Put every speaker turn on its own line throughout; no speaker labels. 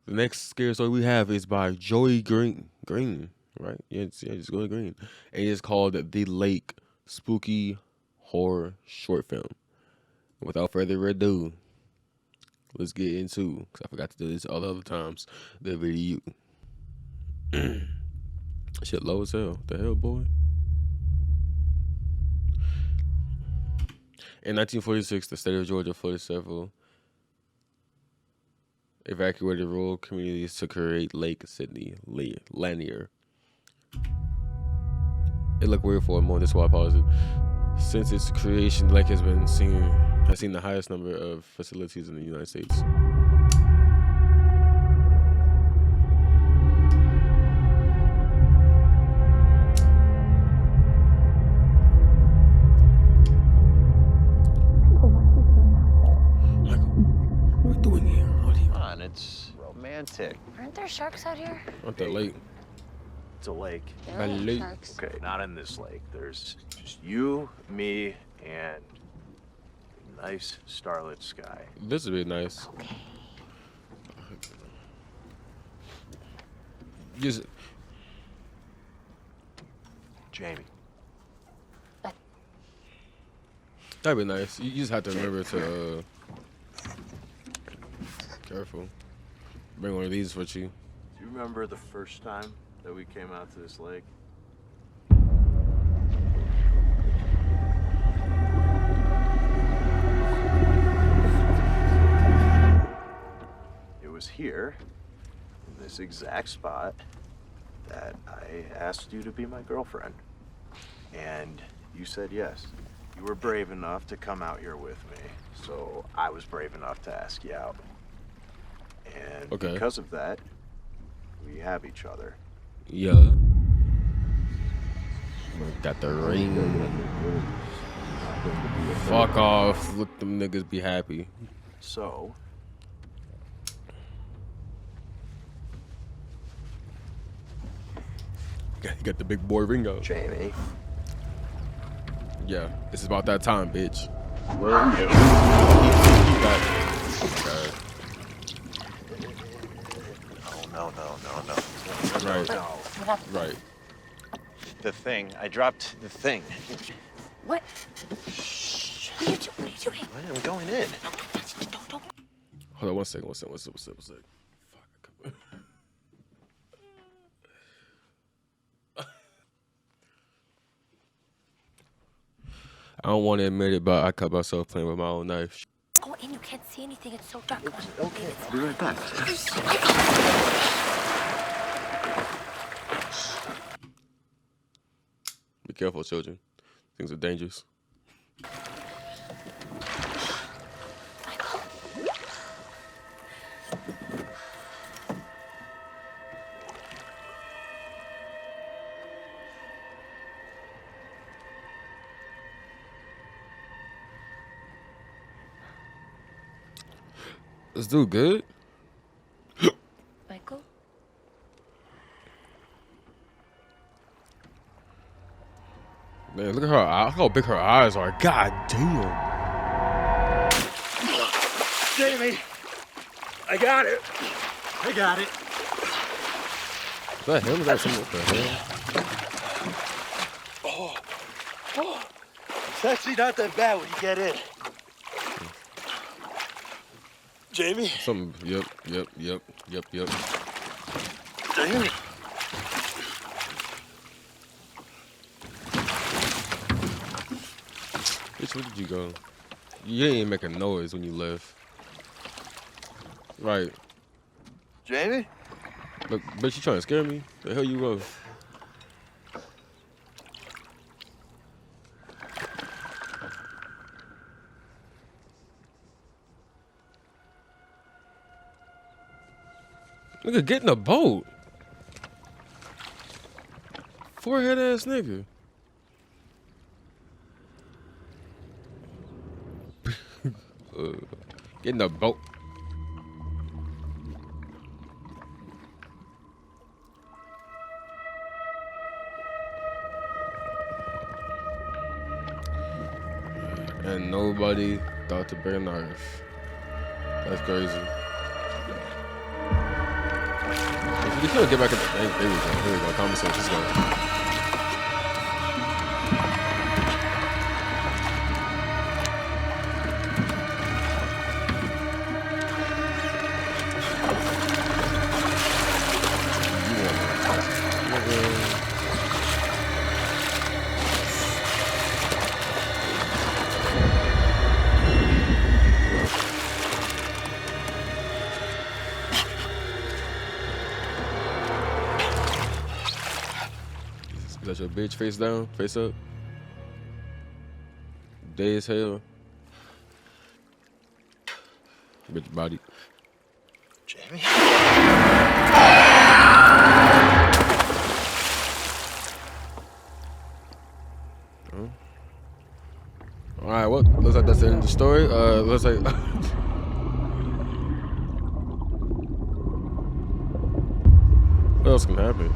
The next scary story we have is by Joey Green. Green, right? Yeah, it's Joey Green. And it's called The Lake Spooky Horror Short Film. Without further ado, let's get into, because I forgot to do this all the other times, the video. Shit low as hell. The hell, boy? In 1946, the state of Georgia flooded several evacuated rural communities to create Lake Sidney Lanier. It looked weird for a moment, that's why I paused it. Since its creation, the lake has seen the highest number of facilities in the United States.
It's romantic.
Aren't there sharks out here?
Aren't that lake?
It's a lake.
There are
lake.
sharks.
Okay, not in this lake. There's just you, me, and a nice starlit sky.
This would be nice.
Okay.
Just
Jamie.
that'd be nice. You just have to remember to careful. Bring one of these with you.
Do you remember the first time that we came out to this lake? It was here, in this exact spot, that I asked you to be my girlfriend. And you said yes. You were brave enough to come out here with me, so I was brave enough to ask you out. And
Okay.
because of that, we have each other.
Yeah. Got the ring. Fuck off. Let them niggas be happy.
So,
You got the big boy ring out.
Jamie,
Yeah. It's about that time, bitch.
where are you?
Okay.
No.
Right.
No.
Right.
The thing. I dropped the thing.
What? What are you doing?
I'm going in.
Don't.
Hold on one second. Fuck. I don't want to admit it, but I cut myself playing with my own knife.
Go in. You can't see anything. It's so dark.
Okay, I'll be right back.
Be careful, children. Things are dangerous. This dude good?
Michael?
Man, look at her eyes. Look how big her eyes are. God damn.
Jamie, I got it.
Is that him? Is that someone? What the hell?
It's actually not that bad when you get in. Jamie?
Some. Yep.
Jamie?
Bitch, where did you go? You didn't even make a noise when you left. Right.
Jamie?
Look, bitch, you trying to scare me? The hell you go? Nigga, get in the boat. Forehead ass nigga. Get in the boat. And nobody thought to bring a knife. That's crazy. You can't get back at the thing. There we go. Here we go. Conversation. Let's go. Is that your bitch face down? Face up? Day as hell. Bitch body.
Jamie?
Alright, well, looks like that's the end of the story. Looks like what else can happen?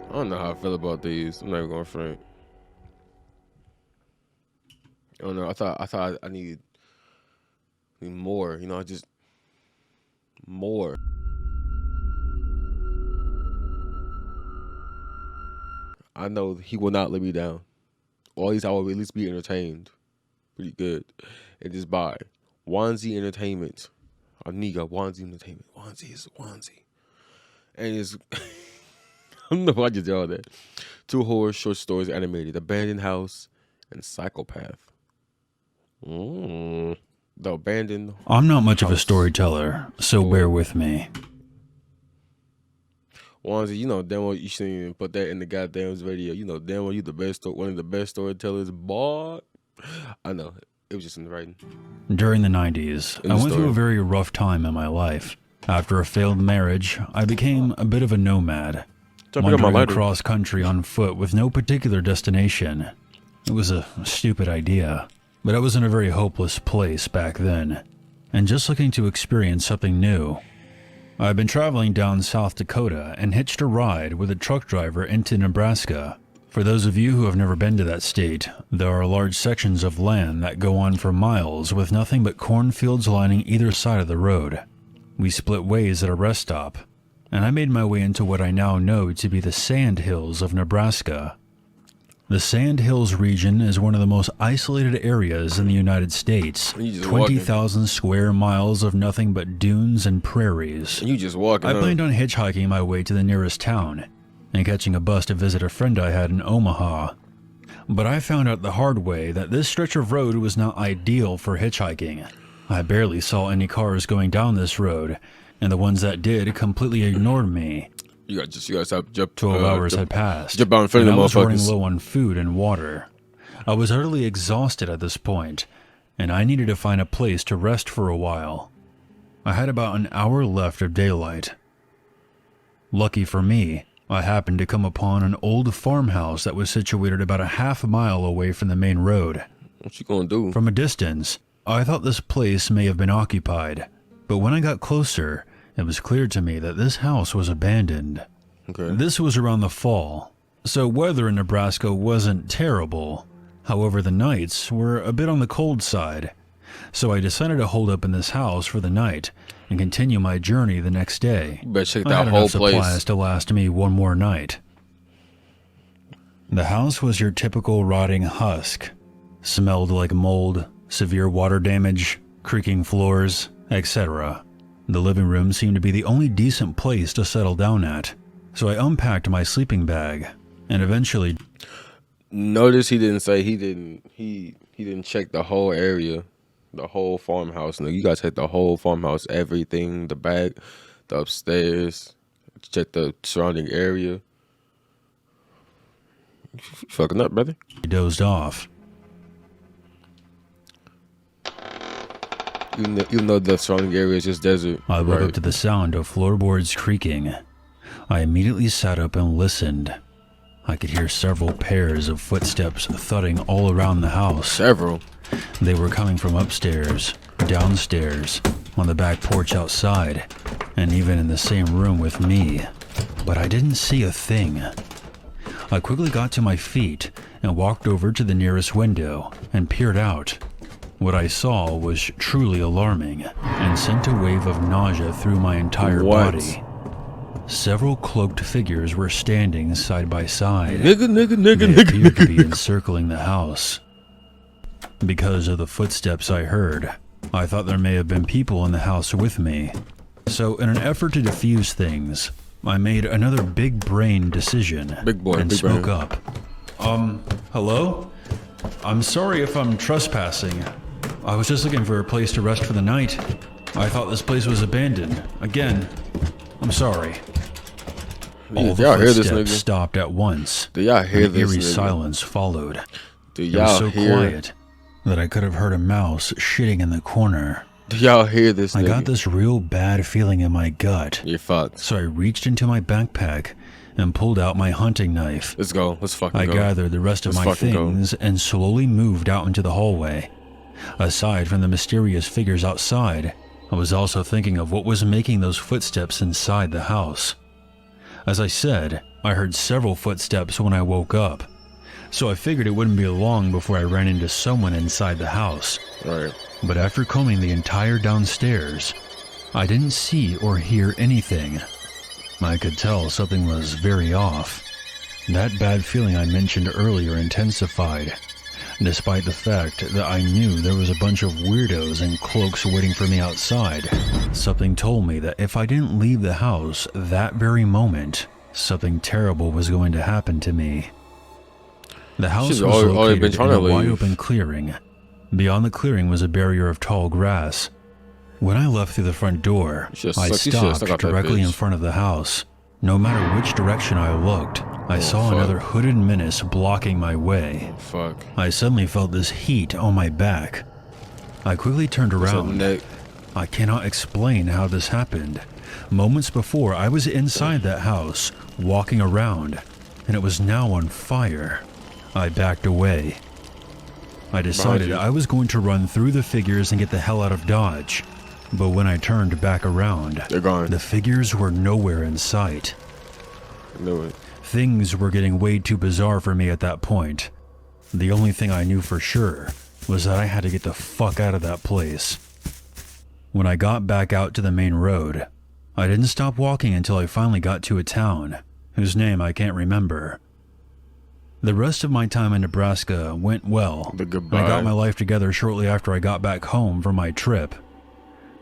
I don't know how I feel about these. I'm not even going front. I don't know. I thought I need more. You know, just more. I know he will not let me down. Or at least I will at least be entertained. Pretty good. And just buy Onesie Entertainment. Aniga Onesie Entertainment. Onesie is Onesie. And it's I don't know why I just did all that. 2 horror short stories animated. Abandoned House and Psychopath. The Abandoned
I'm not much of a
House.
storyteller, so bear with me.
Onesie, you know damn well you shouldn't even put that in the goddamn video. You know damn well you the best, one of the best storytellers, boy. I know. It was just in the writing.
During the 90s,
In
I
the
went through
story.
a very rough time in my life. After a failed marriage, I became a bit of a nomad,
Try to pick up my
wandering
lighter.
across country on foot with no particular destination. It was a stupid idea, but I was in a very hopeless place back then, and just looking to experience something new. I've been traveling down South Dakota and hitched a ride with a truck driver into Nebraska. For those of you who have never been to that state, there are large sections of land that go on for miles with nothing but cornfields lining either side of the road. We split ways at a rest stop, and I made my way into what I now know to be the Sand Hills of Nebraska. The Sand Hills region is one of the most isolated areas in the United States.
And you just walking.
20,000 square miles of nothing but dunes and prairies.
And you just walking.
I
huh?
planned on hitchhiking my way to the nearest town and catching a bus to visit a friend I had in Omaha. But I found out the hard way that this stretch of road was not ideal for hitchhiking. I barely saw any cars going down this road, and the ones that did completely ignored me.
You gotta stop. Jump.
12 hours
jump,
had passed,
Jump out in front
and
of
I
them
was running
motherfuckers.
low on food and water. I was utterly exhausted at this point, and I needed to find a place to rest for a while. I had about an hour left of daylight. Lucky for me, I happened to come upon an old farmhouse that was situated about a half mile away from the main road.
What you gonna do?
From a distance, I thought this place may have been occupied, but when I got closer, it was clear to me that this house was abandoned.
Okay.
This was around the fall, so weather in Nebraska wasn't terrible. However, the nights were a bit on the cold side, so I decided to hold up in this house for the night and continue my journey the next day.
You better check
I
that
had
whole
enough supplies
place.
to last me one more night. The house was your typical rotting husk. Smelled like mold, severe water damage, creaking floors, etc. The living room seemed to be the only decent place to settle down at, so I unpacked my sleeping bag and eventually
Notice he didn't say he didn't check the whole area, the whole farmhouse. No, you guys check the whole farmhouse, everything, the back, the upstairs, check the surrounding area. You fucking up, brother.
dozed off.
Even though the surrounding area is just desert.
I woke
right?
up to the sound of floorboards creaking. I immediately sat up and listened. I could hear several pairs of footsteps thudding all around the house.
Several.
They were coming from upstairs, downstairs, on the back porch outside, and even in the same room with me. But I didn't see a thing. I quickly got to my feet and walked over to the nearest window and peered out. What I saw was truly alarming and sent a wave of nausea through my entire body. Several cloaked figures were standing side by side. They appeared to be encircling the house. Because of the footsteps I heard, I thought there may have been people in the house with me. So in an effort to defuse things, I made another big brain decision and spoke up. Hello? I'm sorry if I'm trespassing. I was just looking for a place to rest for the night. I thought this place was abandoned. Again, I'm sorry. All the footsteps stopped at once.
Do y'all hear this?
Eerie silence followed.
Do
y'all hear? It was so quiet that I could have heard a mouse shitting in the corner.
Do y'all hear this?
I got this real bad feeling in my gut.
You're fucked.
So I reached into my backpack and pulled out my hunting knife.
Let's go. Let's fucking go.
I gathered the rest of my things and slowly moved out into the hallway. Aside from the mysterious figures outside, I was also thinking of what was making those footsteps inside the house. As I said, I heard several footsteps when I woke up, so I figured it wouldn't be long before I ran into someone inside the house.
Right.
But after combing the entire downstairs, I didn't see or hear anything. I could tell something was very off. That bad feeling I mentioned earlier intensified, despite the fact that I knew there was a bunch of weirdos in cloaks waiting for me outside. Something told me that if I didn't leave the house that very moment, something terrible was going to happen to me. The house was located in a wide-open clearing. Beyond the clearing was a barrier of tall grass. When I left through the front door, I stopped directly in front of the house. No matter which direction I looked, I saw another hooded menace blocking my way. I suddenly felt this heat on my back. I quickly turned around. I cannot explain how this happened. Moments before, I was inside that house, walking around, and it was now on fire. I backed away. I decided I was going to run through the figures and get the hell out of Dodge. But when I turned back around,
they're gone.
The figures were nowhere in sight.
I knew it.
Things were getting way too bizarre for me at that point. The only thing I knew for sure was that I had to get the fuck out of that place. When I got back out to the main road, I didn't stop walking until I finally got to a town, whose name I can't remember. The rest of my time in Nebraska went well. I got my life together shortly after I got back home from my trip.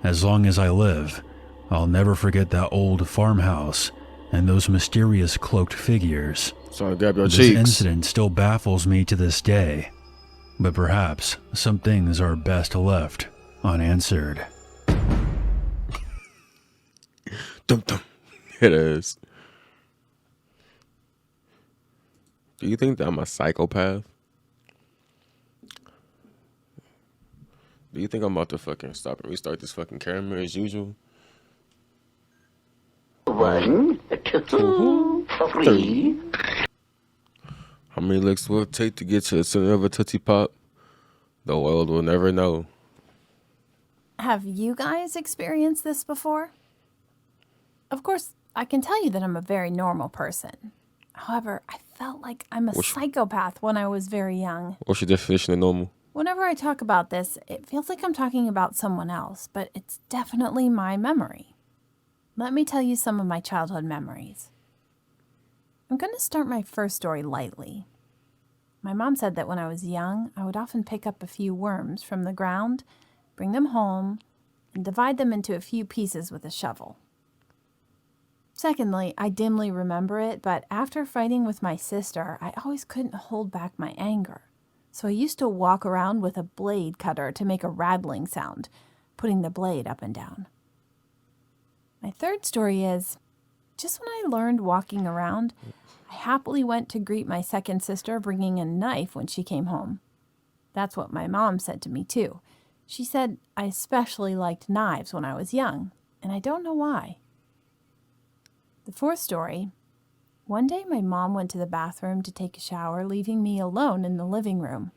As long as I live, I'll never forget that old farmhouse and those mysterious cloaked figures.
So grab your
this
cheeks.
Incident still baffles me to this day, but perhaps some things are best left unanswered.
Dum dum. It is. Do you think that I'm a psychopath? Do you think I'm about to fucking stop and restart this fucking camera as usual?
1, 2, 3.
How many licks will it take to get to the center of a Tootsie Pop? The world will never know.
Have you guys experienced this before? Of course, I can tell you that I'm a very normal person. However, I felt like I'm a psychopath when I was very young.
What's your definition of normal?
Whenever I talk about this, it feels like I'm talking about someone else, but it's definitely my memory. Let me tell you some of my childhood memories. I'm going to start my first story lightly. My mom said that when I was young, I would often pick up a few worms from the ground, bring them home, and divide them into a few pieces with a shovel. Secondly, I dimly remember it, but after fighting with my sister, I always couldn't hold back my anger. So I used to walk around with a blade cutter to make a rattling sound, putting the blade up and down. My third story is, just when I learned walking around, I happily went to greet my second sister bringing a knife when she came home. That's what my mom said to me too. She said I especially liked knives when I was young, and I don't know why. The fourth story, One day, my mom went to the bathroom to take a shower, leaving me alone in the living room.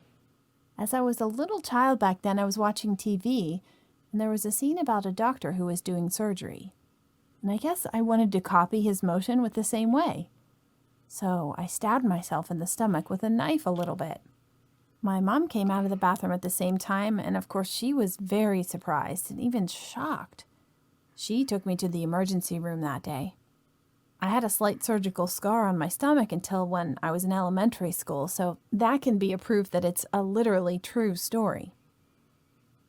As I was a little child back then, I was watching TV, and there was a scene about a doctor who was doing surgery. And I guess I wanted to copy his motion with the same way. So I stabbed myself in the stomach with a knife a little bit. My mom came out of the bathroom at the same time, and of course she was very surprised and even shocked. She took me to the emergency room that day. I had a slight surgical scar on my stomach until when I was in elementary school, so that can be a proof that it's a literally true story.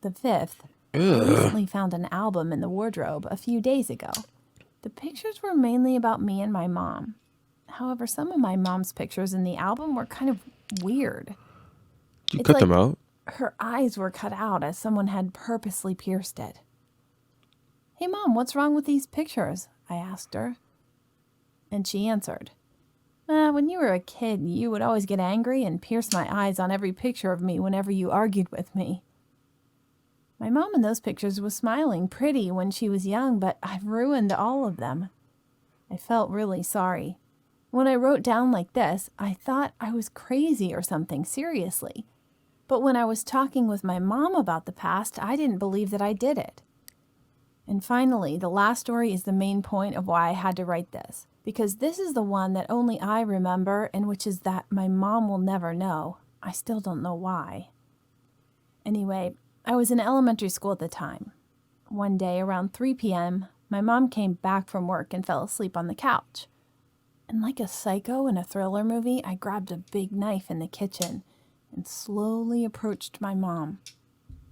The fifth, I recently found an album in the wardrobe a few days ago. The pictures were mainly about me and my mom. However, some of my mom's pictures in the album were kind of weird.
You
It's
cut
like
them out?
her eyes were cut out as someone had purposely pierced it. "Hey, Mom, what's wrong with these pictures?" I asked her. And she answered, "When you were a kid, you would always get angry and pierce my eyes on every picture of me whenever you argued with me." My mom in those pictures was smiling pretty when she was young, but I've ruined all of them. I felt really sorry. When I wrote down like this, I thought I was crazy or something, seriously. But when I was talking with my mom about the past, I didn't believe that I did it. And finally, the last story is the main point of why I had to write this, because this is the one that only I remember and which is that my mom will never know. I still don't know why. Anyway, I was in elementary school at the time. One day around 3 p.m., my mom came back from work and fell asleep on the couch. And like a psycho in a thriller movie, I grabbed a big knife in the kitchen and slowly approached my mom.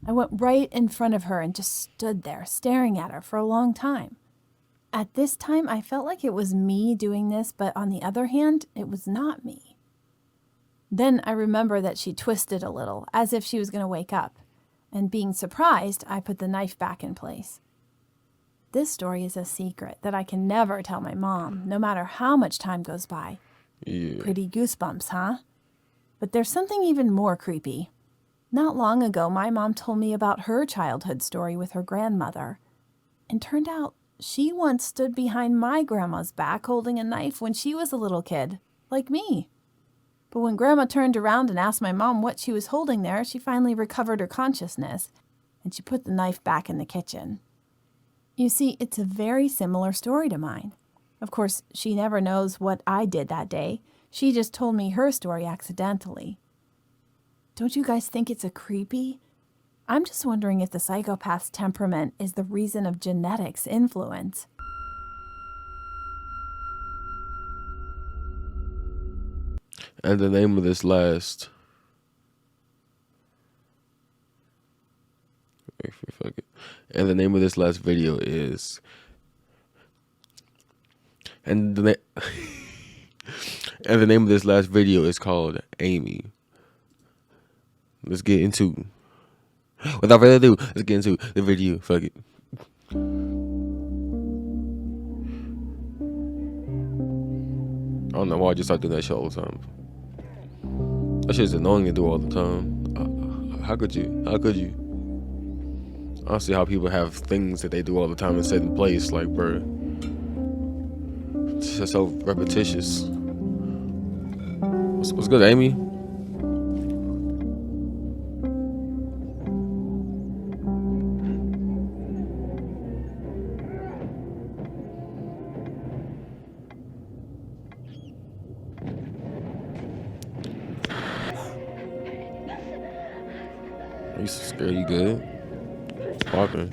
I went right in front of her and just stood there staring at her for a long time. At this time, I felt like it was me doing this, but on the other hand, it was not me. Then I remember that she twisted a little, as if she was going to wake up. And being surprised, I put the knife back in place. This story is a secret that I can never tell my mom, no matter how much time goes by.
Yeah.
Pretty goosebumps, huh? But there's something even more creepy. Not long ago, my mom told me about her childhood story with her grandmother. And turned out she once stood behind my grandma's back holding a knife when she was a little kid, like me. But when Grandma turned around and asked my mom what she was holding there, she finally recovered her consciousness, and she put the knife back in the kitchen. You see, it's a very similar story to mine. Of course, she never knows what I did that day. She just told me her story accidentally. Don't you guys think it's a creepy? I'm just wondering if the psychopath's temperament is the reason of genetics influence.
And the name of this last. Fuck it. And the name of this last video is. And the and the name of this last video is called Amy. Let's get into. Without further ado, let's get into the video. Fuck it. I don't know why I just start doing that shit all the time. That shit's annoying to do all the time. How could you? How could you? I don't see how people have things that they do all the time and set in place. Like, bro, it's just so repetitious. What's good, Amy? Are you so scared? You good? Walking.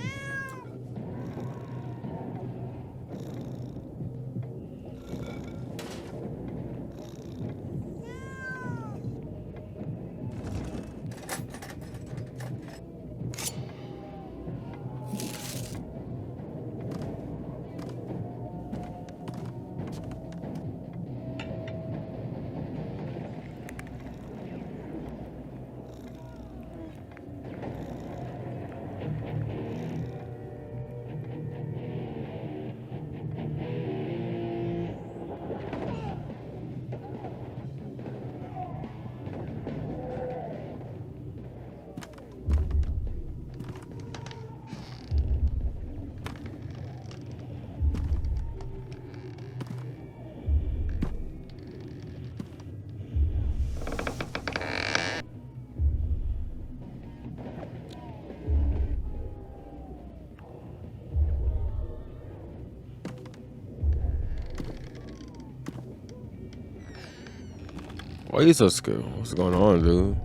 Why you so scared? What's going on, dude?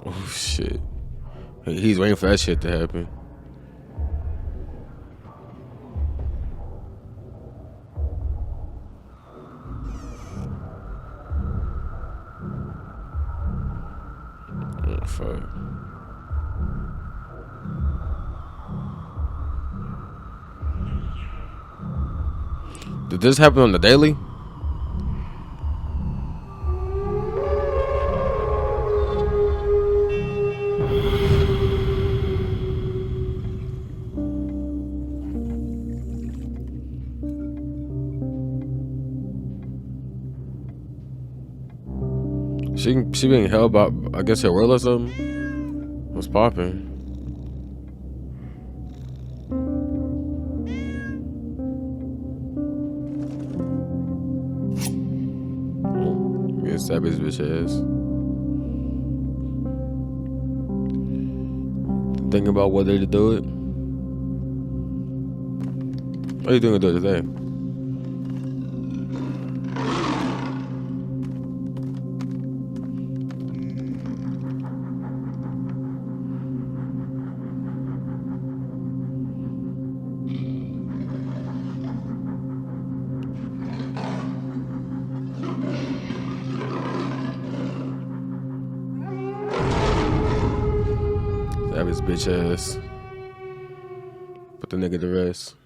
Oh shit. He's waiting for that shit to happen. Oh, fuck. Did this happen on the daily? She being held by, I guess, her will or something? What's popping? Yeah, stab his bitch ass. Thinking about whether to do it. What are you doing to do it today? Stab his bitch ass. Put the nigga to rest.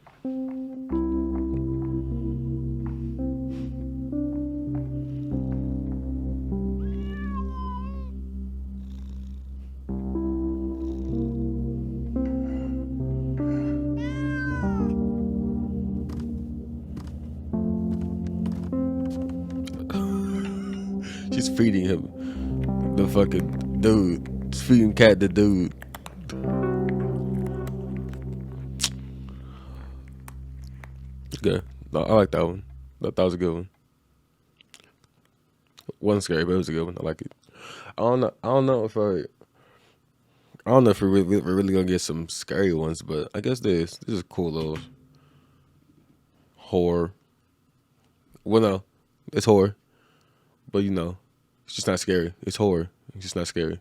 She's feeding him the fucking dude. She's feeding Cat the dude. Good. No, I like that one. That was a good one. Wasn't scary, but it was a good one. I like it. I don't know if we're really gonna get some scary ones, but I guess this is a cool little horror. Well, no, it's horror, but you know, it's just not scary. It's horror. It's just not scary.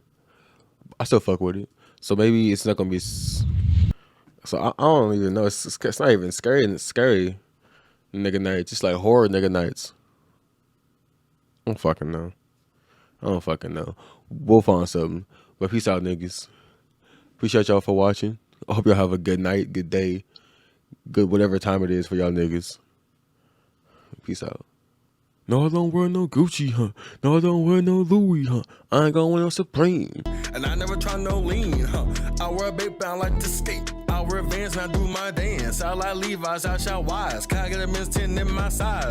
I still fuck with it. So maybe it's not gonna be. So I don't even know. It's not even scary. And it's scary. Nigga nights. Just like horror nigga nights. I don't fucking know. We'll find something. But peace out, niggas. Appreciate y'all for watching. I hope y'all have a good night, good day, good whatever time it is for y'all niggas. Peace out. No, I don't wear no Gucci, huh? No, I don't wear no Louis, huh? I ain't gonna wear no Supreme.
And I never try no lean, huh? I wear a big bound like to skate. I wear Vans and I do my dance. I like Levi's, I shout wise. Can I get a Men's 10 in my size?